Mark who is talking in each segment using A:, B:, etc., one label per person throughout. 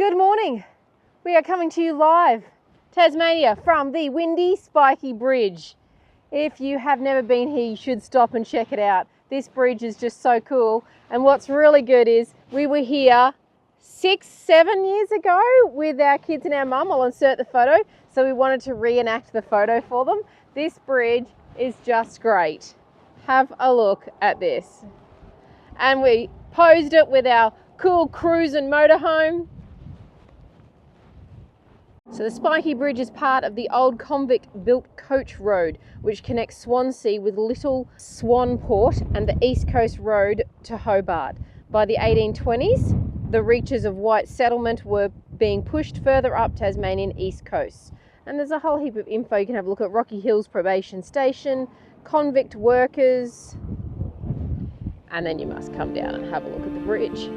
A: Good morning. We are coming to you live, Tasmania, from the windy Spiky Bridge. If you have never been here, you should stop and check it out. This bridge is just so cool. And what's really good is we were here 6-7 years ago with our kids and our mum. I'll insert the photo. So we wanted to reenact the photo for them. This bridge is just great. Have a look at this. And we posed it with our cool cruise and motorhome. So the Spiky Bridge is part of the old convict-built coach road, which connects Swansea with Little Swan Port and the East Coast Road to Hobart. By the 1820s, the reaches of white settlement were being pushed further up Tasmanian east coast. And there's a whole heap of info. You can have a look at Rocky Hills Probation Station, convict workers, and then you must come down and have a look at the bridge.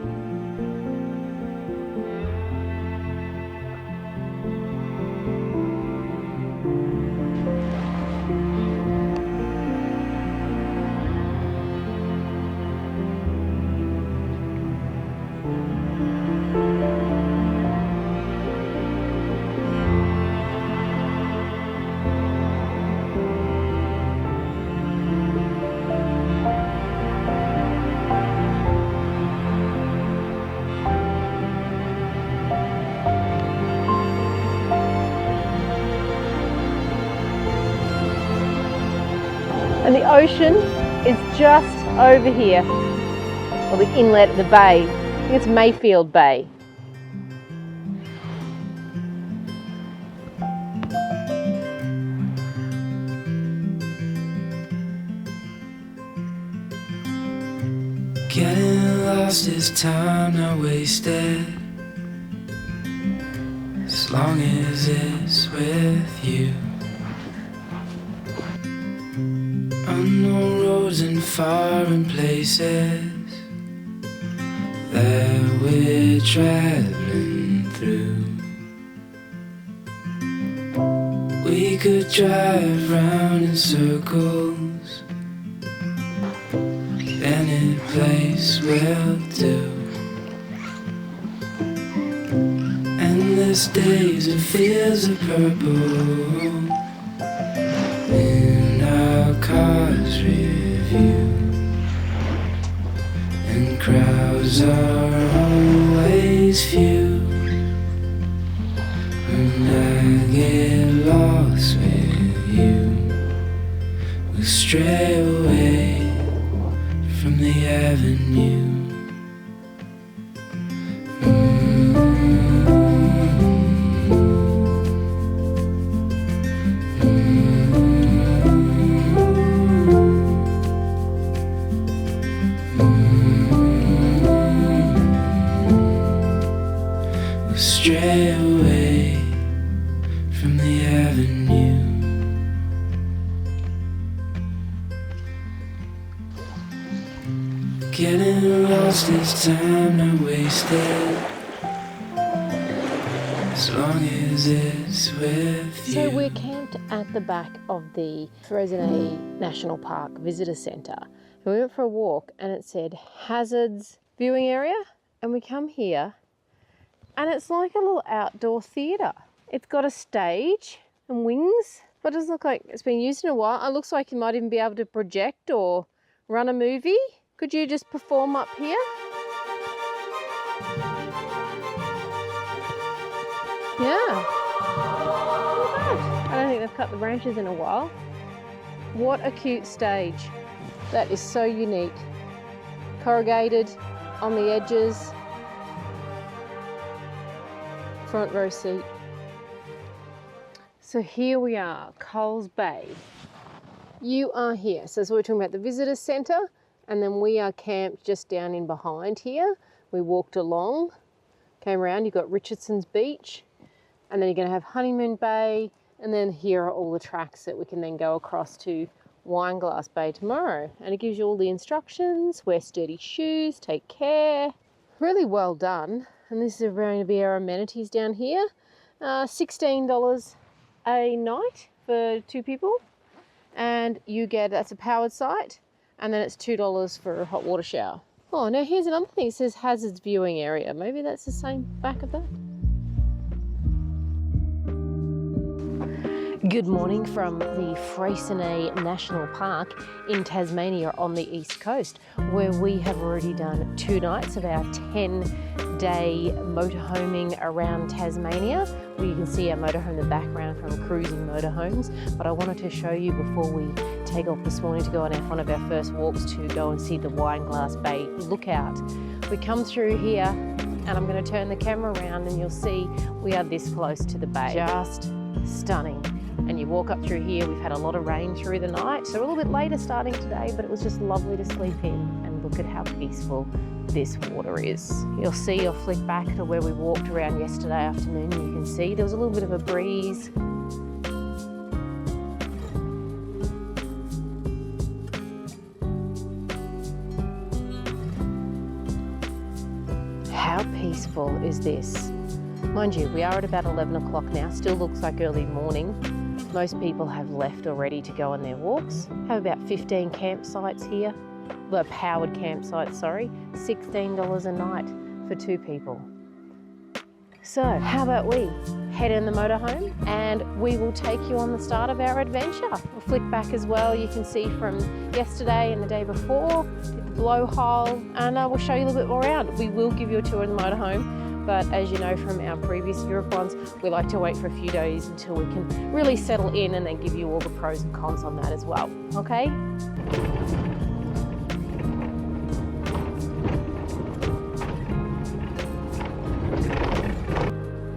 A: And the ocean is just over here, or the inlet of the bay. I think it's Mayfield Bay.
B: Getting lost is time not wasted, as long as it's with you. Unknown roads and foreign places that we're traveling through. We could drive round in circles, any place will do. Endless days of fields of purple, cars review, and crowds are always few. When I get lost with you, we'll stray away from the avenue. Stray away from the avenue. Getting lost is time not wasted, as long as it's with you.
A: So we're camped at the back of the Freycinet National Park Visitor Centre. We went for a walk and it said hazards viewing area, and we come here and it's like a little outdoor theatre. It's got a stage and wings, but it doesn't look like it's been used in a while. It looks like you might even be able to project or run a movie. Could you just perform up here? Yeah. I don't think they've cut the branches in a while. What a cute stage. That is so unique. Corrugated on the edges. Front row seat. So here we are, Coles Bay. You are here. So we're talking about the visitor centre, and then we are camped just down in behind here. We walked along, came around, you've got Richardson's Beach, and then you're going to have Honeymoon Bay, and then here are all the tracks that we can then go across to Wineglass Bay tomorrow. And it gives you all the instructions, wear sturdy shoes, take care. Really well done. And this is going to be our amenities down here. $16 a night for 2 people. And you get, that's a powered site. And then it's $2 for a hot water shower. Oh, now here's another thing. It says hazards viewing area. Maybe that's the same back of that. Good morning from the Freycinet National Park in Tasmania on the east coast, where we have already done 2 nights of our 10-day motorhoming around Tasmania. Where you can see our motorhome in the background from Cruising Motorhomes. But I wanted to show you before we take off this morning to go on one of our first walks to go and see the Wineglass Bay lookout. We come through here and I'm going to turn the camera around and you'll see we are this close to the bay. Just stunning. And you walk up through here, we've had a lot of rain through the night, so we're a little bit later starting today, but it was just lovely to sleep in and look at how peaceful this water is. You'll see, I'll flick back to where we walked around yesterday afternoon, and you can see there was a little bit of a breeze. How peaceful is this? Mind you, we are at about 11 o'clock now, still looks like early morning. Most people have left already to go on their walks. Have about 15 campsites here. The powered campsites, sorry. $16 a night for 2 people. So how about we head in the motorhome and we will take you on the start of our adventure. We'll flick back as well. You can see from yesterday and the day before, did the blowhole, and we'll show you a little bit more around. We will give you a tour of the motorhome. But as you know from our previous Europe ones, we like to wait for a few days until we can really settle in and then give you all the pros and cons on that as well, okay?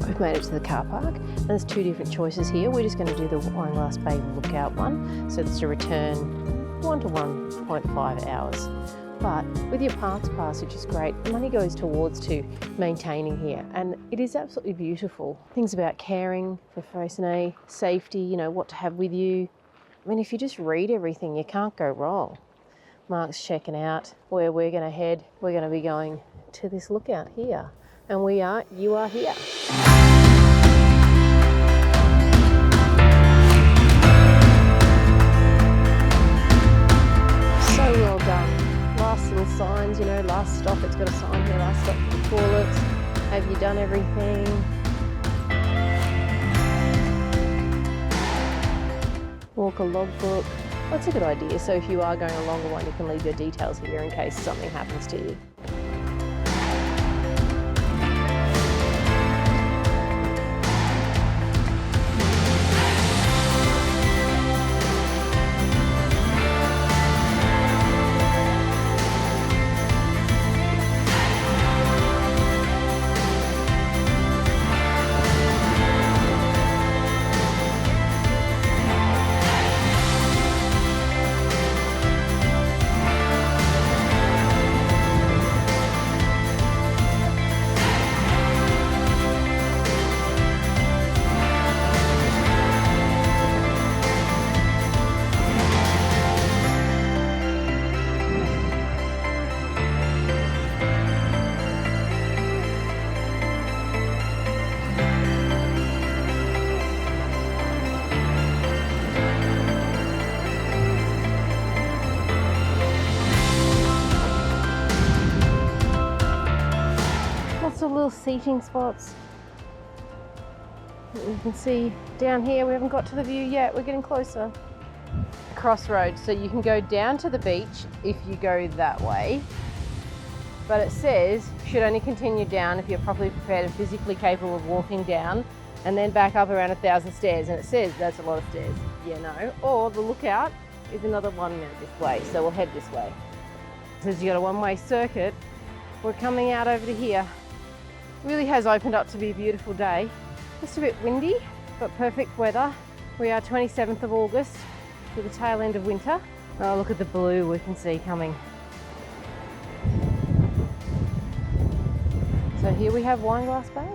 A: We've made it to the car park. And there's 2 different choices here. We're just going to do the Wineglass Bay lookout one. So it's a return 1 to 1.5 hours. But with your parks pass, which is great, money goes towards to maintaining here, and it is absolutely beautiful. Things about caring for Freycinet, safety, you know, what to have with you. I mean, if you just read everything, you can't go wrong. Mark's checking out where we're going to head. We're going to be going to this lookout here, and you are here. So well done. Last little signs, you know, last stop, it's got a sign here, last stop for the toilets. Have you done everything? Walk a logbook. That's a good idea. So if you are going a longer one, you can leave your details here in case something happens to you. Little seating spots. You can see down here, we haven't got to the view yet, we're getting closer. Crossroads, so you can go down to the beach if you go that way, but it says you should only continue down if you're properly prepared and physically capable of walking down, and then back up around 1,000 stairs, and it says that's a lot of stairs, you know. Or the lookout is another 1 minute this way, so we'll head this way. It says you got a one-way circuit. We're coming out over to here. Really has opened up to be a beautiful day. Just a bit windy, but perfect weather. We are 27th of August to the tail end of winter. Oh, look at the blue we can see coming. So here we have Wineglass Bay.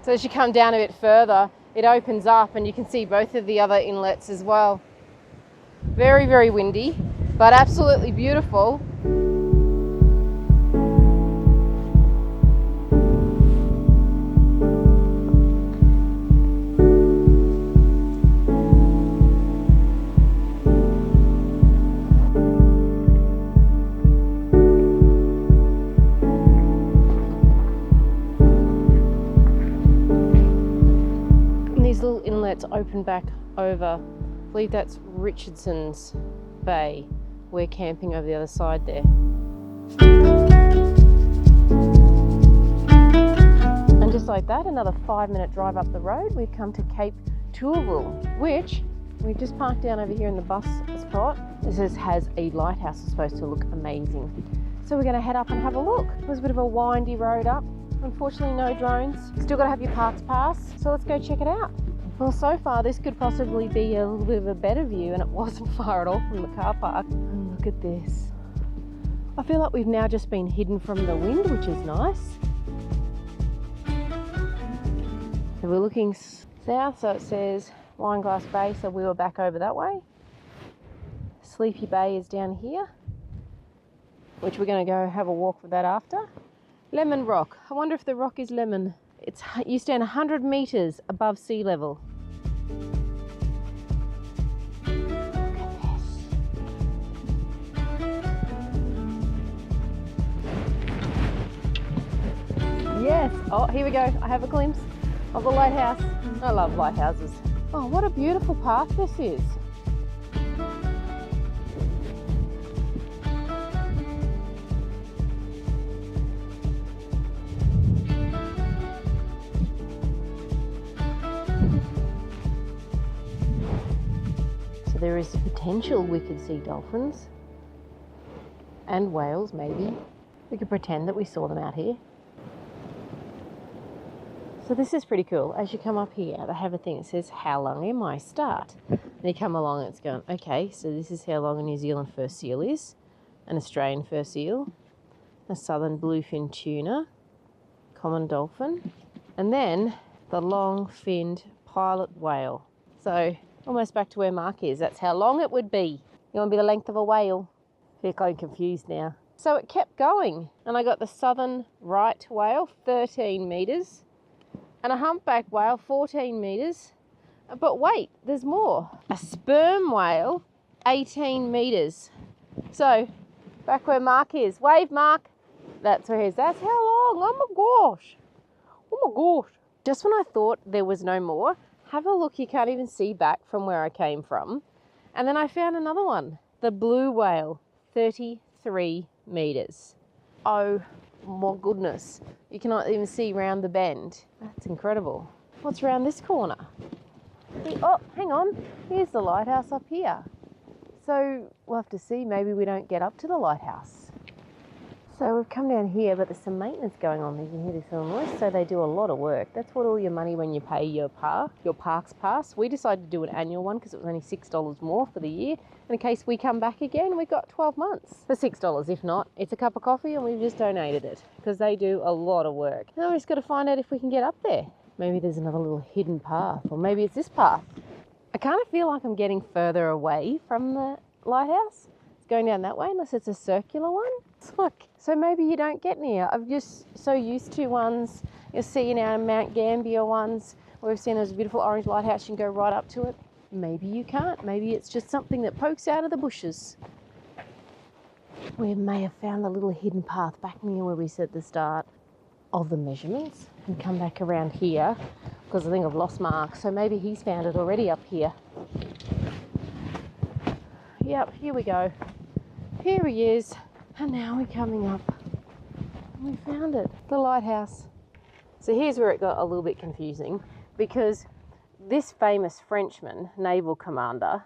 A: So as you come down a bit further, it opens up and you can see both of the other inlets as well. Very, very windy, but absolutely beautiful. open back over. I believe that's Richardson's Bay. We're camping over the other side there. And just like that, another 5-minute drive up the road, we've come to Cape Tourville, which we've just parked down over here in the bus spot. This has a lighthouse. It's supposed to look amazing. So we're going to head up and have a look. It was a bit of a windy road up. Unfortunately, no drones. Still got to have your parks pass. So let's go check it out. Well, so far this could possibly be a little bit of a better view, and it wasn't far at all from the car park. And look at this. I feel like we've now just been hidden from the wind, which is nice. So we're looking south, so it says Wineglass Bay, so we were back over that way. Sleepy Bay is down here, which we're going to go have a walk with that after. Lemon Rock. I wonder if the rock is lemon. You stand 100 metres above sea level. Look at this. Yes. Oh, here we go. I have a glimpse of the lighthouse. I love lighthouses. Oh, what a beautiful path this is. So there is the potential we could see dolphins and whales, maybe. We could pretend that we saw them out here. So this is pretty cool. As you come up here, they have a thing that says, how long am I start? And you come along and it's going, okay, so this is how long a New Zealand fur seal is, an Australian fur seal, a southern bluefin tuna, common dolphin, and then the long-finned pilot whale. So almost back to where Mark is. That's how long it would be. You want to be the length of a whale? I feel kind of confused now. So it kept going, and I got the southern right whale, 13 metres, and a humpback whale, 14 metres. But wait, there's more. A sperm whale, 18 metres. So, back where Mark is. Wave, Mark. That's where he is. That's how long. Oh my gosh. Oh my gosh. Just when I thought there was no more, have a look. You can't even see back from where I came from. And then I found another one. The blue whale, 33 metres. Oh my goodness. You cannot even see round the bend. That's incredible. What's around this corner? Oh, hang on. Here's the lighthouse up here. So we'll have to see. Maybe we don't get up to the lighthouse. So we've come down here, but there's some maintenance going on. You can hear this little noise. So they do a lot of work. That's what all your money when you pay your parks pass. We decided to do an annual one because it was only $6 more for the year. And in case we come back again, we got 12 months for $6. If not, it's a cup of coffee and we've just donated it because they do a lot of work. Now we just got to find out if we can get up there. Maybe there's another little hidden path, or maybe it's this path. I kind of feel like I'm getting further away from the lighthouse. It's going down that way unless it's a circular one. Look, so maybe you don't get near. I'm just so used to ones you'll see in our Mount Gambier ones where we've seen there's a beautiful orange lighthouse. You can go right up to it. Maybe you can't. Maybe it's just something that pokes out of the bushes. We may have found the little hidden path back near where we said the start of the measurements and come back around here because I think I've lost Mark. So maybe he's found it already up here. Yep, here we go. Here he is. And now we're coming up. We found it, the lighthouse. So here's where it got a little bit confusing because this famous Frenchman, naval commander,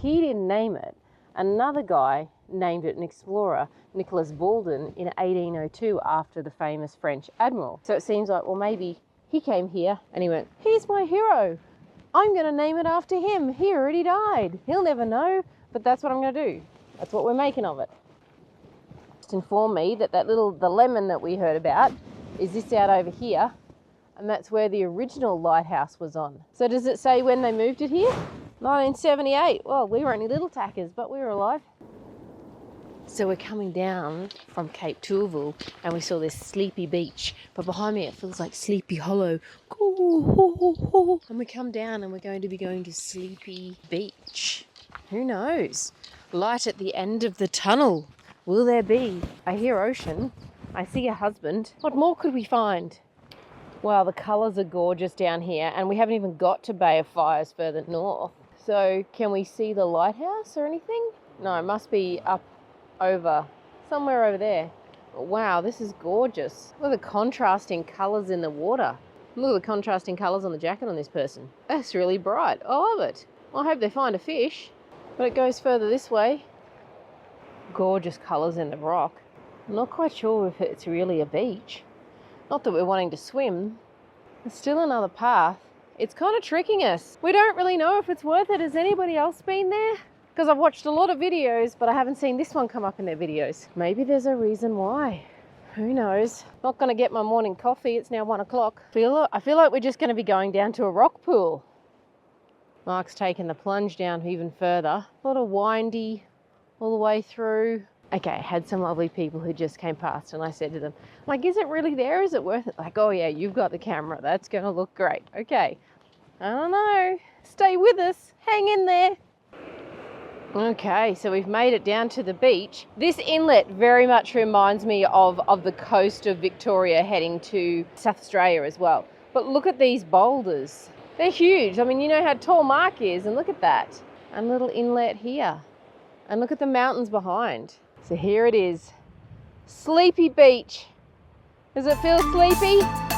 A: he didn't name it. Another guy named it, an explorer, Nicholas Baldwin, in 1802 after the famous French admiral. So it seems like, well, maybe he came here and he went, here's my hero. I'm going to name it after him. He already died. He'll never know, but that's what I'm going to do. That's what we're making of it. Inform me that the lemon that we heard about is this out over here, and that's where the original lighthouse was on. So does it say when they moved it here? 1978. Well, we were only little tackers, but we were alive. So we're coming down from Cape Tourville and we saw this sleepy beach, but behind me it feels like Sleepy Hollow. And we come down and we're going to be going to Sleepy Beach. Who knows? Light at the end of the tunnel. Will there be? I hear ocean. I see a husband. What more could we find? Wow, the colours are gorgeous down here, and we haven't even got to Bay of Fires further north. So can we see the lighthouse or anything? No, it must be up over, somewhere over there. But wow, this is gorgeous. Look at the contrasting colours in the water. Look at the contrasting colours on the jacket on this person. That's really bright. I love it. Well, I hope they find a fish, but it goes further this way. Gorgeous colours in the rock. I'm not quite sure if it's really a beach. Not that we're wanting to swim. There's still another path. It's kind of tricking us. We don't really know if it's worth it. Has anybody else been there? Because I've watched a lot of videos, but I haven't seen this one come up in their videos. Maybe there's a reason why. Who knows? Not going to get my morning coffee. It's now 1 o'clock. I feel like we're just going to be going down to a rock pool. Mark's taken the plunge down even further. A lot of windy all the way through. Okay, I had some lovely people who just came past, and I said to them, like, is it really there? Is it worth it? Like, oh yeah, you've got the camera. That's going to look great. Okay. I don't know. Stay with us. Hang in there. Okay, so we've made it down to the beach. This inlet very much reminds me of the coast of Victoria heading to South Australia as well. But look at these boulders. They're huge. I mean, you know how tall Mark is, and look at that. And little inlet here. And look at the mountains behind. So here it is. Sleepy Beach. Does it feel sleepy?